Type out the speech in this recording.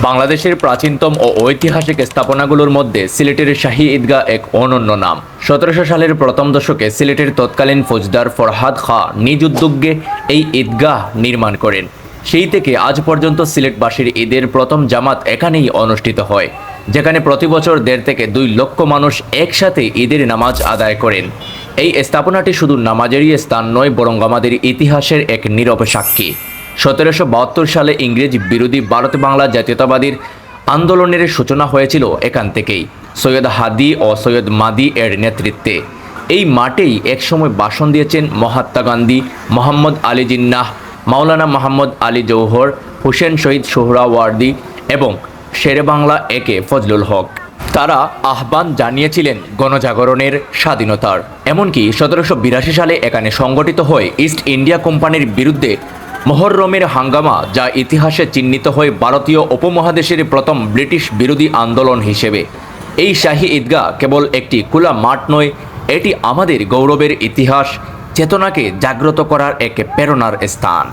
বাংলাদেশের প্রাচীনতম ও ঐতিহাসিক স্থাপনাগুলোর মধ্যে সিলেটের শাহী ঈদগাহ এক অনন্য নাম। ১৭০০ সালের প্রথম দশকে সিলেটের তৎকালীন ফৌজদার ফরহাদ খাঁ নিজ উদ্যোগে এই ঈদগাহ নির্মাণ করেন। সেই থেকে আজ পর্যন্ত সিলেটবাসীর ঈদের প্রথম জামাত এখানেই অনুষ্ঠিত হয়, যেখানে প্রতি বছর ১.৫ থেকে ২ লক্ষ মানুষ একসাথে ঈদের নামাজ আদায় করেন। এই স্থাপনাটি শুধু নামাজেরই স্থান নয়, বরং আমাদের ইতিহাসের এক নীরব সাক্ষী। ১৭৭২ সালে ইংরেজ বিরোধী ভারত বাংলা জাতীয়তাবাদীর আন্দোলনের সূচনা হয়েছিল এখান থেকেই, সৈয়দ হাদি ও সৈয়দ মাদি এর নেতৃত্বে। এই মাঠেই একসময় ভাষণ দিয়েছেন মহাত্মা গান্ধী, মোহাম্মদ আলী জিন্নাহ, মাওলানা মোহাম্মদ আলী জৌহর, হুসেন শহীদ সোহরাওয়ার্দী এবং শেরেবাংলা একে ফজলুল হক। তারা আহ্বান জানিয়েছিলেন গণজাগরণের, স্বাধীনতার। এমনকি ১৭৮২ সালে এখানে সংগঠিত হয় ইস্ট ইন্ডিয়া কোম্পানির বিরুদ্ধে মহররমের হাঙ্গামা, যা ইতিহাসে চিহ্নিত হয় ভারতীয় উপমহাদেশের প্রথম ব্রিটিশ বিরোধী আন্দোলন হিসেবে। এই শাহী ঈদগাহ কেবল একটি খোলা মাঠ নয়, এটি আমাদের গৌরবের ইতিহাস, চেতনাকে জাগ্রত করার এক প্রেরণার স্থান।